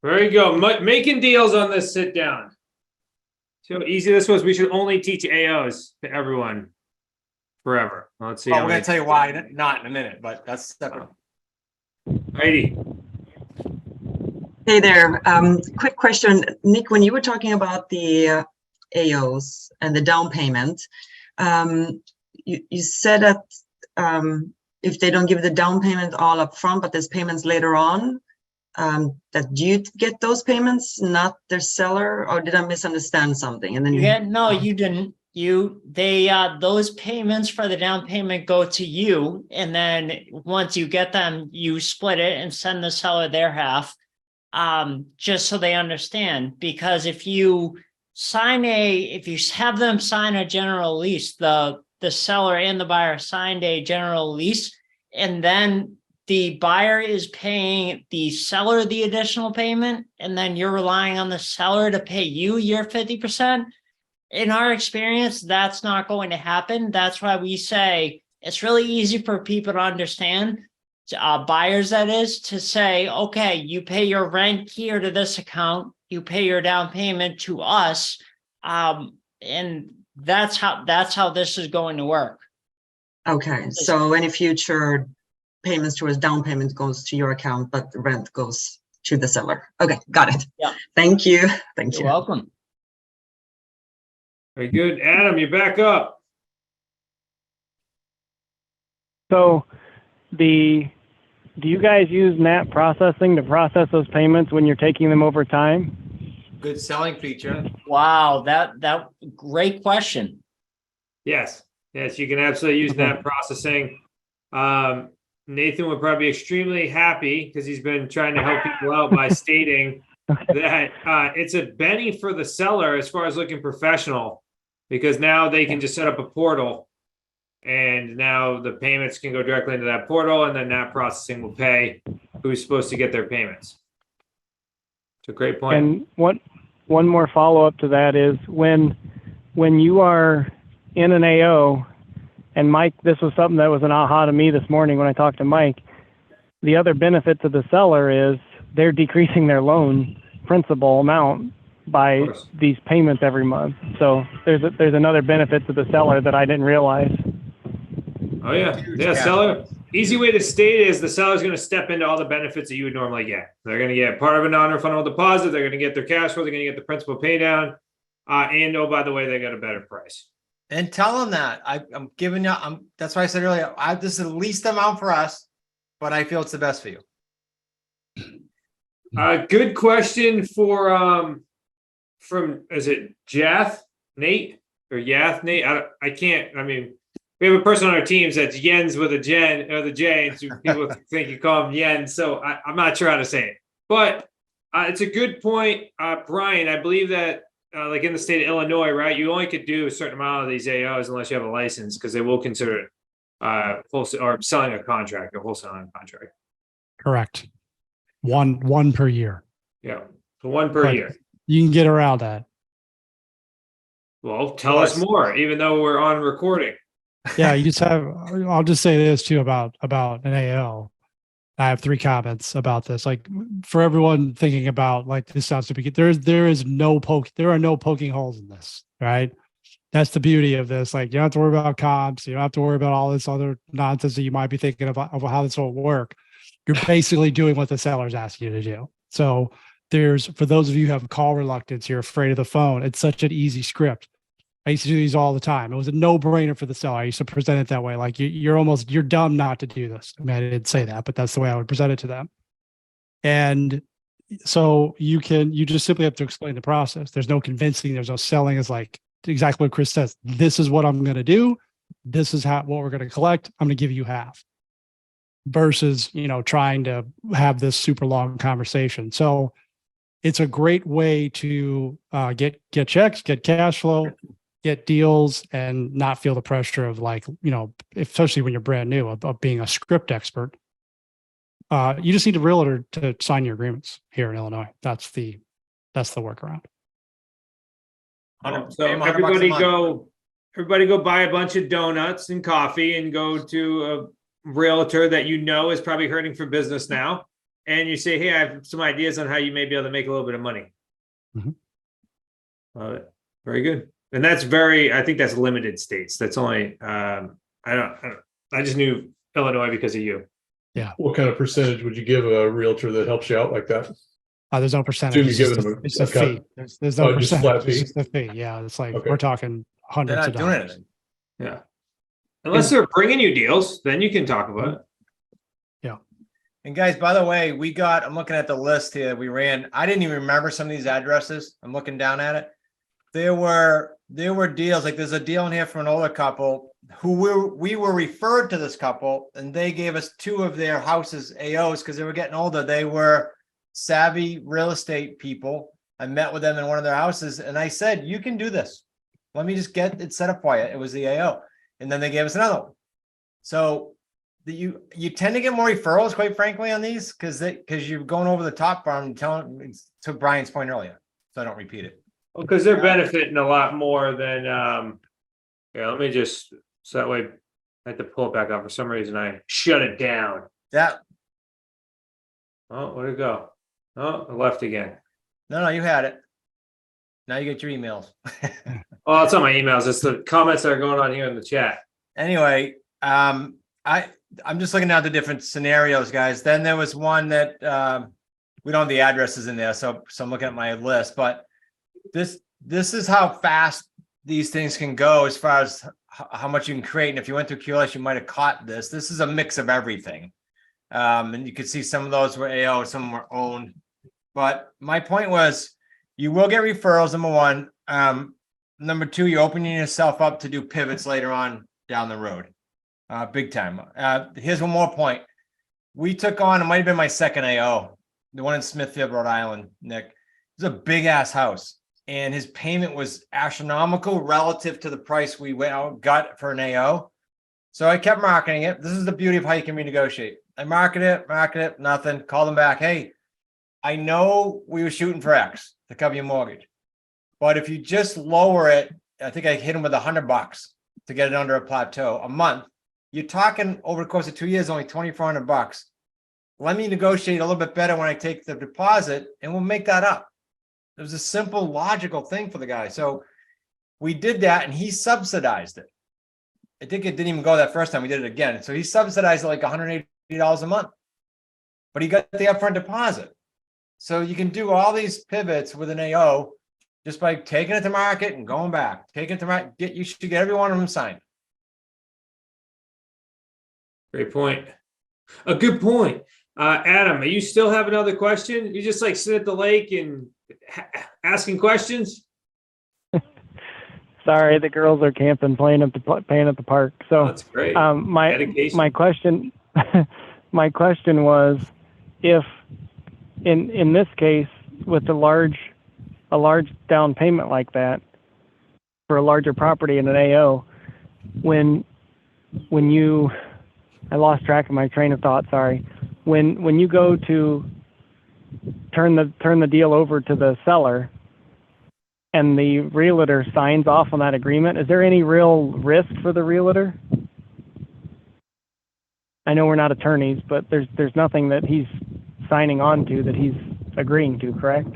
Speaker 1: Very good. Making deals on this sit down. So easy this was. We should only teach AOs to everyone forever. Let's see.
Speaker 2: Well,
Speaker 1: how
Speaker 2: we're
Speaker 1: many-
Speaker 2: going to tell you why, not in a minute, but that's separate.
Speaker 1: Heidi.
Speaker 11: Hey there. Quick question. Nick, when you were talking about the AOs and the down payment, you said that if they don't give the down payment all up front, but there's payments later on, that you get those payments, not their seller, or did I misunderstand something? And then
Speaker 4: No, you didn't. Those payments for the down payment go to you, and then once you get them, you split it and send the seller their half. Just so they understand, because if you have them sign a general lease, the seller and the buyer signed a general lease, and then the buyer is paying the seller the additional payment, and then you're relying on the seller to pay you your 50%. In our experience, that's not going to happen. That's why we say it's really easy for people to understand, buyers that is, to say, okay, you pay your rent here to this account, you pay your down payment to us, And that's how this is going to work.
Speaker 11: Okay, so any future payments towards down payment goes to your account, but the rent goes to the seller. Okay, got it.
Speaker 4: Yeah.
Speaker 11: Thank you. Thank
Speaker 4: You're
Speaker 11: you.
Speaker 4: welcome.
Speaker 1: Very good. Adam, you're back up.
Speaker 10: So do you guys use NAT processing to process those payments when you're taking them over time?
Speaker 2: Good selling feature.
Speaker 4: Wow, that great question.
Speaker 1: Yes. Yes, you can absolutely use that processing. Nathan would probably be extremely happy because he's been trying to help people out by stating that it's a Benny for the seller as far as looking professional, because now they can just set up a portal and now the payments can go directly into that portal, and then that processing will pay who's supposed to get their payments. It's a great point.
Speaker 10: And one more follow up to that is when you are in an AO, and Mike, this was something that was an aha to me this morning when I talked to Mike. The other benefit to the seller is they're decreasing their loan principal amount by these payments every month. So there's another benefit to the seller that I didn't realize.
Speaker 1: Oh yeah, yeah. Seller. Easy way to state it is the seller's going to step into all the benefits that you would normally get. They're going to get part of a non-refundable deposit. They're going to get their cash flow. They're going to get the principal pay down. And oh, by the way, they got a better price.
Speaker 2: And tell them that I'm giving you. That's why I said earlier. This is the least amount for us, but I feel it's the best for you.
Speaker 1: Good question from is it Nate or Yath Nate? I can't. I mean, we have a person on our teams that's Jens with a Jen or the J, and so people think you call him Jens. So I'm not sure how to say it, but it's a good point, Brian. I believe that like in the state of Illinois, right, you only could do a certain amount of these AOs unless you have a license, because they will consider it wholesale or selling a contract or wholesaling a contract.
Speaker 7: Correct. One per year.
Speaker 1: Yeah, so one per year.
Speaker 7: You can get around that.
Speaker 1: Well, tell us more, even though we're on recording.
Speaker 7: Yeah, you just have. I'll just say this too about an AO. I have 3 comments about this. Like, for everyone thinking about, like, this sounds to be, there are no poking holes in this, right? That's the beauty of this. Like, you don't have to worry about comps. You don't have to worry about all this other nonsense that you might be thinking about how this will work. You're basically doing what the seller's asking you to do. So for those of you who have call reluctance, you're afraid of the phone. It's such an easy script. I used to do these all the time. It was a no-brainer for the seller. I used to present it that way. Like, you're dumb not to do this. I mean, I didn't say that, but that's the way I would present it to them. And so you just simply have to explain the process. There's no convincing. There's no selling. It's like exactly what Chris says. This is what I'm going to do. This is what we're going to collect. I'm going to give you half. Versus, trying to have this super long conversation. So it's a great way to get checks, get cash flow, get deals, and not feel the pressure of, like, especially when you're brand new, of being a script expert. You just need a realtor to sign your agreements here in Illinois. That's the workaround.
Speaker 1: So everybody go buy a bunch of donuts and coffee and go to a realtor that is probably hurting for business now, and you say, hey, I have some ideas on how you may be able to make a little bit of money.
Speaker 7: Mm-hmm.
Speaker 1: Very good. And I think that's limited states. That's only I just knew Illinois because of you.
Speaker 7: Yeah.
Speaker 3: What kind of percentage would you give a realtor that helps you out like that?
Speaker 7: There's no percentage. It's a fee. There's no
Speaker 3: just
Speaker 7: percentage.
Speaker 3: flat fee?
Speaker 7: It's just a fee. Yeah. It's like,
Speaker 3: Okay.
Speaker 7: we're talking hundreds of dollars.
Speaker 1: Yeah. Unless they're bringing you deals, then you can talk about it.
Speaker 7: Yeah.
Speaker 2: And guys, by the way, I'm looking at the list here we ran. I didn't even remember some of these addresses. I'm looking down at it. There were deals, like there's a deal in here from an older couple who we were referred to this couple, and they gave us 2 of their houses AOs because they were getting older. They were savvy real estate people. I met with them in one of their houses, and I said, you can do this. Let me just get it set up for you. It was the AO. And then they gave us another one. So you tend to get more referrals, quite frankly, on these because you're going over the top from telling, to Brian's point earlier. So I don't repeat it.
Speaker 1: Well, because they're benefiting a lot more than let me just, so that way I had to pull it back up. For some reason I shut it down.
Speaker 2: Yeah.
Speaker 1: Oh, where'd it go? Oh, I left again.
Speaker 2: No, you had it. Now you get your emails.
Speaker 1: Oh, it's on my emails. It's the comments that are going on here in the chat.
Speaker 2: Anyway, I'm just looking at the different scenarios, guys. Then there was one that we don't have the addresses in there, so I'm looking at my list. But this is how fast these things can go as far as how much you can create. And if you went through QLS, you might have caught this. This is a mix of everything. And you can see some of those were AO, some were owned. But my point was, you will get referrals, number one. Number two, you're opening yourself up to do pivots later on down the road. Big time. Here's one more point. We took on, it might have been my second AO, the one in Smithfield, Rhode Island, Nick. It's a big ass house. And his payment was astronomical relative to the price we got for an AO. So I kept marketing it. This is the beauty of how you can renegotiate. I market it, nothing. Call them back. Hey, I know we were shooting for X to cover your mortgage, but if you just lower it, I think I hit him with $100 to get it under a plateau a month. You're talking over the course of 2 years, only $2,400. Let me negotiate a little bit better when I take the deposit, and we'll make that up. It was a simple, logical thing for the guy. So we did that, and he subsidized it. I think it didn't even go that first time. We did it again. So he subsidized it like $180 a month, but he got the upfront deposit. So you can do all these pivots with an AO just by taking it to market and going back. Taking it to market. You should get every one of them signed.
Speaker 1: Great point. A good point. Adam, you still have another question? You just like sit at the lake and asking questions?
Speaker 10: Sorry, the girls are camping, playing at the park. So
Speaker 1: That's great.
Speaker 10: My question my question was, if in this case with a large down payment like that for a larger property in an AO, when you, I lost track of my train of thought, sorry. When you go to turn the deal over to the seller and the realtor signs off on that agreement, is there any real risk for the realtor? I know we're not attorneys, but there's nothing that he's signing on to that he's agreeing to, correct?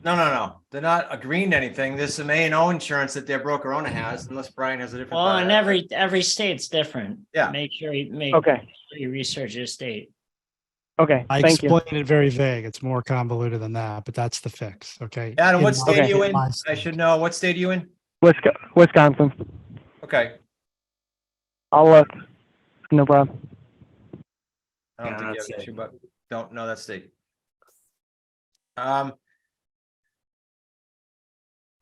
Speaker 2: No. They're not agreeing to anything. There's some A&O insurance that their broker owner has, unless Brian has a different.
Speaker 4: Well, and every state's different.
Speaker 2: Yeah.
Speaker 4: Make sure you research your state.
Speaker 10: Okay.
Speaker 7: I
Speaker 10: Thank you.
Speaker 7: explained it very vague. It's more convoluted than that, but that's the fix. Okay.
Speaker 2: Adam, what
Speaker 7: In
Speaker 2: state
Speaker 7: my-
Speaker 2: are you in?
Speaker 7: my
Speaker 2: I
Speaker 7: state.
Speaker 2: should know. What state are you in?
Speaker 10: Wisconsin.
Speaker 2: Okay.
Speaker 10: I'll look. No problem.
Speaker 2: I don't
Speaker 1: Yeah,
Speaker 2: think you
Speaker 1: that's
Speaker 2: have an
Speaker 1: it.
Speaker 2: issue, but don't know that state.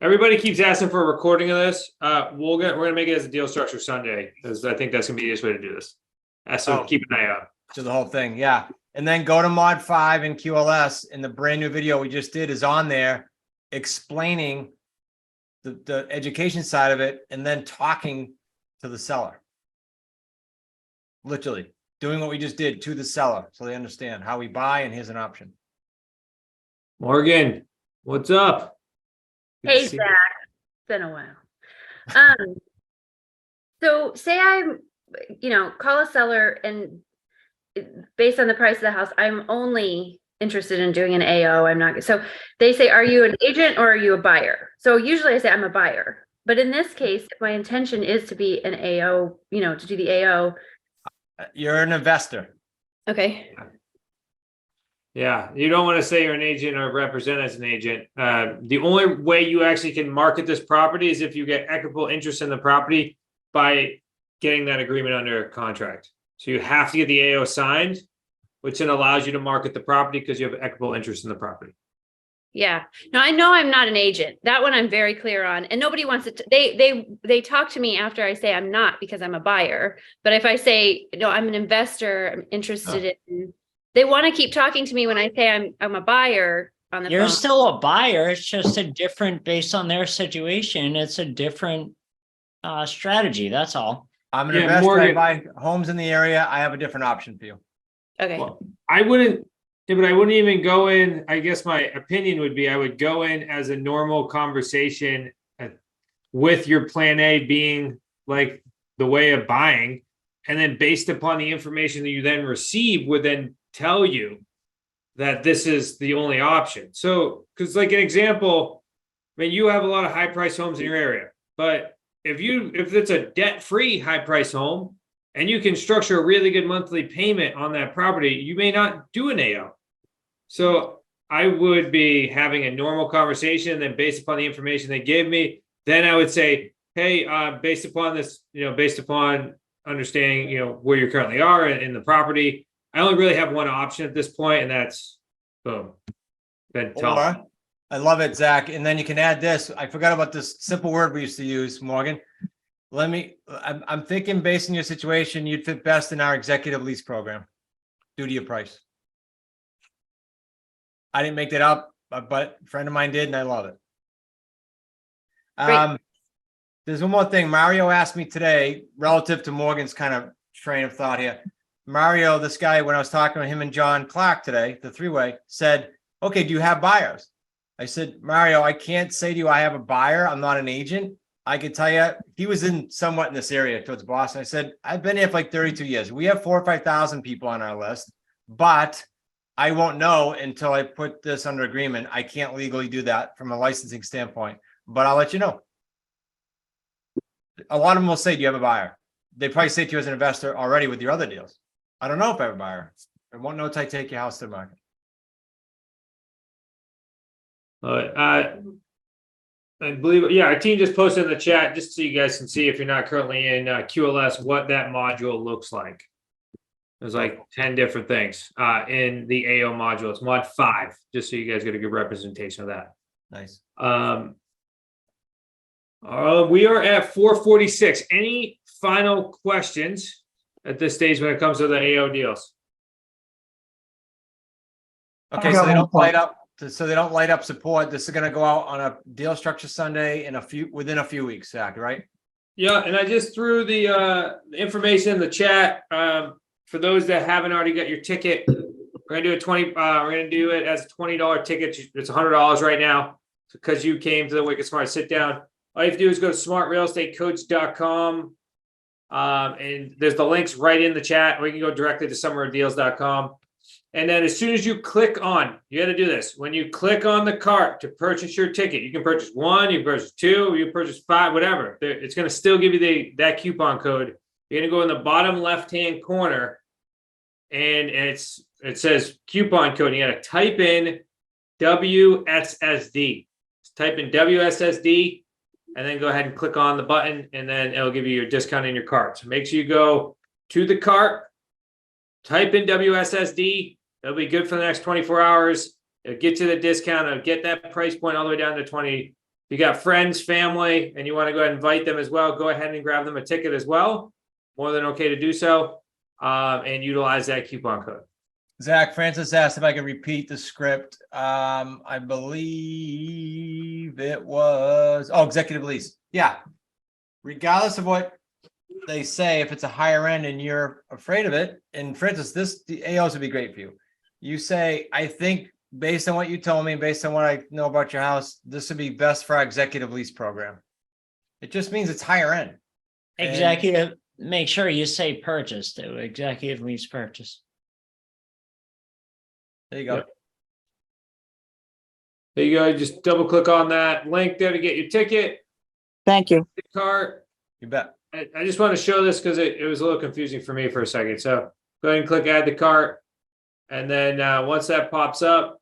Speaker 1: Everybody keeps asking for a recording of this. We're gonna make it as a deal structure Sunday, because I think that's gonna be the easiest way to do this. So
Speaker 2: Oh.
Speaker 1: keep an eye out.
Speaker 2: To the whole thing, yeah. And then go to mod 5 in QLS, and the brand new video we just did is on there explaining the education side of it, and then talking to the seller. Literally doing what we just did to the seller, so they understand how we buy and here's an option.
Speaker 1: Morgan, what's up? Good to
Speaker 12: Hey,
Speaker 1: see
Speaker 12: Zach.
Speaker 1: you.
Speaker 12: It's been a while. So say I'm, call a seller and based on the price of the house, I'm only interested in doing an AO. I'm not, so they say, are you an agent or are you a buyer? So usually I say I'm a buyer, but in this case, if my intention is to be an AO, to do the AO.
Speaker 2: You're an investor.
Speaker 12: Okay.
Speaker 1: Yeah, you don't want to say you're an agent or represent as an agent. The only way you actually can market this property is if you get equitable interest in the property by getting that agreement under contract. So you have to get the AO signed, which then allows you to market the property because you have equitable interest in the property.
Speaker 12: Yeah. No, I know I'm not an agent. That one I'm very clear on. And nobody wants it. They talk to me after I say I'm not because I'm a buyer. But if I say, no, I'm an investor, I'm interested in, they want to keep talking to me when I say I'm a buyer on the
Speaker 4: You're
Speaker 12: phone.
Speaker 4: still a buyer. It's just a different, based on their situation, it's a different strategy. That's all.
Speaker 2: I'm an
Speaker 1: Yeah,
Speaker 2: investor.
Speaker 1: Morgan.
Speaker 2: I buy homes in the area. I have a different option for you.
Speaker 12: Okay.
Speaker 1: Well, I wouldn't even go in. I guess my opinion would be I would go in as a normal conversation with your plan A being like the way of buying. And then based upon the information that you then receive would then tell you that this is the only option. So, because like an example, I mean, you have a lot of high price homes in your area, but if it's a debt-free high price home and you can structure a really good monthly payment on that property, you may not do an AO. So I would be having a normal conversation, then based upon the information they gave me, then I would say, hey, based upon this, based upon understanding, where you currently are in the property, I only really have one option at this point, and that's boom. Then tell them.
Speaker 2: Or, I love it, Zach. And then you can add this. I forgot about this simple word we used to use, Morgan. I'm thinking based on your situation, you'd fit best in our executive lease program due to your price. I didn't make that up, but a friend of mine did, and I love it.
Speaker 12: Great.
Speaker 2: There's one more thing. Mario asked me today, relative to Morgan's kind of train of thought here. Mario, this guy, when I was talking to him and John Clark today, the three-way, said, okay, do you have buyers? I said, Mario, I can't say to you I have a buyer. I'm not an agent. I could tell you, he was somewhat in this area towards Boston. I said, I've been here for like 32 years. We have 4,000 or 5,000 people on our list, but I won't know until I put this under agreement. I can't legally do that from a licensing standpoint, but I'll let you know. A lot of them will say, do you have a buyer? They probably say to you as an investor already with your other deals. I don't know if I have a buyer. I won't know until I take your house to the market.
Speaker 1: I believe, yeah, our team just posted in the chat just so you guys can see if you're not currently in QLS what that module looks like. There's like 10 different things in the AO module. It's mod 5, just so you guys get a good representation of that.
Speaker 2: Nice.
Speaker 1: We are at 4:46. Any final questions at this stage when it comes to the AO deals?
Speaker 2: Okay, so they don't light up. So they don't light up support. This is going to go out on a deal structure Sunday within a few weeks, Zach, right?
Speaker 1: Yeah, and I just threw the information in the chat. For those that haven't already got your ticket, we're gonna do we're gonna do it as a $20 ticket. It's $100 right now because you came to the Wicked Smart sit down. All you have to do is go to smartrealestatecoach.com. And there's the links right in the chat, or you can go directly to summerdeals.com. And then as soon as you click on, you got to do this. When you click on the cart to purchase your ticket, you can purchase 1, you can purchase 2, you can purchase 5, whatever. It's going to still give you that coupon code. You're going to go in the bottom left-hand corner, and it says coupon code. You got to type in WSSD. Type in WSSD, and then go ahead and click on the button, and then it'll give you your discount in your cart. So make sure you go to the cart, type in WSSD. It'll be good for the next 24 hours. It'll get you the discount. It'll get that price point all the way down to 20. If you got friends, family, and you want to go ahead and invite them as well, go ahead and grab them a ticket as well. More than okay to do so, and utilize that coupon code.
Speaker 2: Zach, Francis asked if I could repeat the script. I believe it was, executive lease. Yeah. Regardless of what they say, if it's a higher end and you're afraid of it, and Francis, the AOs would be great for you. You say, I think based on what you told me, based on what I know about your house, this would be best for our executive lease program. It just means it's higher end.
Speaker 4: Executive, make sure you say purchase too, executive lease purchase.
Speaker 2: There you go.
Speaker 1: Yep. There you go. Just double click on that link there to get your ticket.
Speaker 13: Thank you.
Speaker 1: The cart.
Speaker 2: You bet.
Speaker 1: I just want to show this because it was a little confusing for me for a second. So go ahead and click add to cart. And then once that pops up,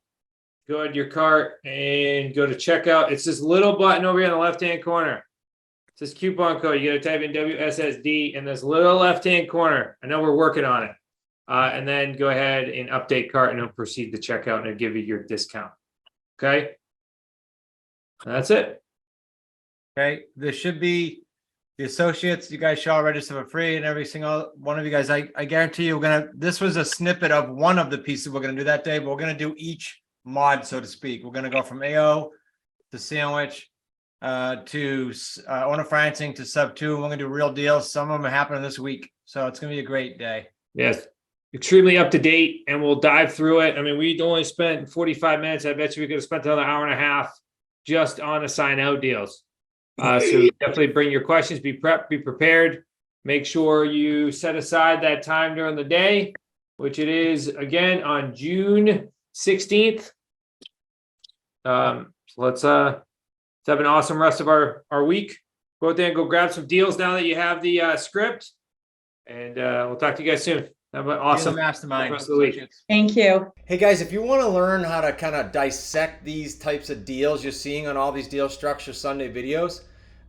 Speaker 1: go ahead to your cart and go to checkout. It's this little button over here on the left-hand corner. It says coupon code. You got to type in WSSD in this little left-hand corner. I know we're working on it. And then go ahead and update cart and it'll proceed to checkout and it'll give you your discount. Okay. That's it.
Speaker 2: Okay. There should be the associates. You guys should all register for free, and every single one of you guys, I guarantee you, this was a snippet of one of the pieces we're going to do that day, but we're going to do each mod, so to speak. We're going to go from AO to sandwich to owner financing to sub 2. We're going to do real deals. Some of them are happening this week. So it's going to be a great day.
Speaker 1: Yes. Extremely up to date, and we'll dive through it. I mean, we only spent 45 minutes. I bet you we could have spent another hour and a half just on assign out deals. So definitely bring your questions, be prepared. Make sure you set aside that time during the day, which it is again on June 16th. So let's set have an awesome rest of our week. Go out there and go grab some deals now that you have the script. And we'll talk to you guys soon. Have an awesome
Speaker 2: Mastermind.
Speaker 1: rest of the week.
Speaker 6: Thank you.
Speaker 2: Hey guys, if you want to learn how to kind of dissect these types of deals you're seeing on all these Deal Structure Sunday videos,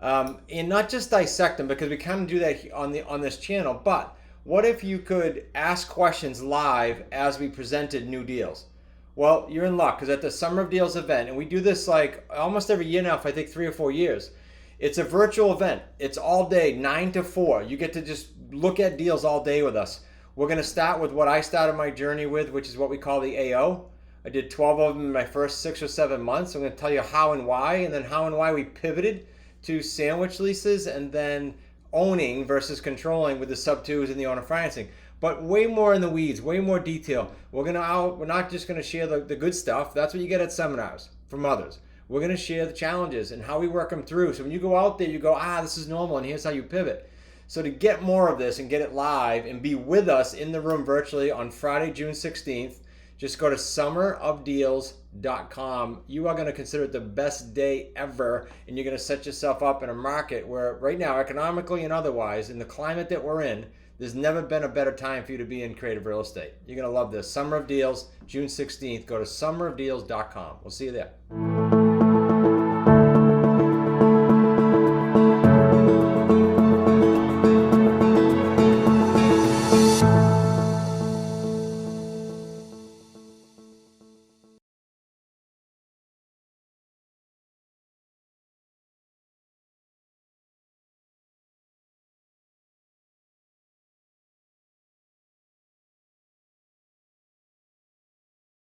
Speaker 2: and not just dissect them, because we kind of do that on this channel, but what if you could ask questions live as we presented new deals? Well, you're in luck, because at the Summer of Deals event, and we do this like almost every year now for I think 3 or 4 years, it's a virtual event. It's all day, 9 to 4. You get to just look at deals all day with us. We're going to start with what I started my journey with, which is what we call the AO. I did 12 of them in my first 6 or 7 months. I'm going to tell you how and why, and then how and why we pivoted to sandwich leases, and then owning versus controlling with the sub-2s and the owner financing. But way more in the weeds, way more detail. We're not just going to share the good stuff. That's what you get at seminars from others. We're going to share the challenges and how we work them through. So when you go out there, you go, this is normal, and here's how you pivot. So to get more of this and get it live and be with us in the room virtually on Friday, June 16th, just go to summerofdeals.com. You are going to consider it the best day ever, and you're going to set yourself up in a market where right now, economically and otherwise, in the climate that we're in, there's never been a better time for you to be in creative real estate. You're going to love this. Summer of Deals, June 16th. Go to summerofdeals.com. We'll see you there.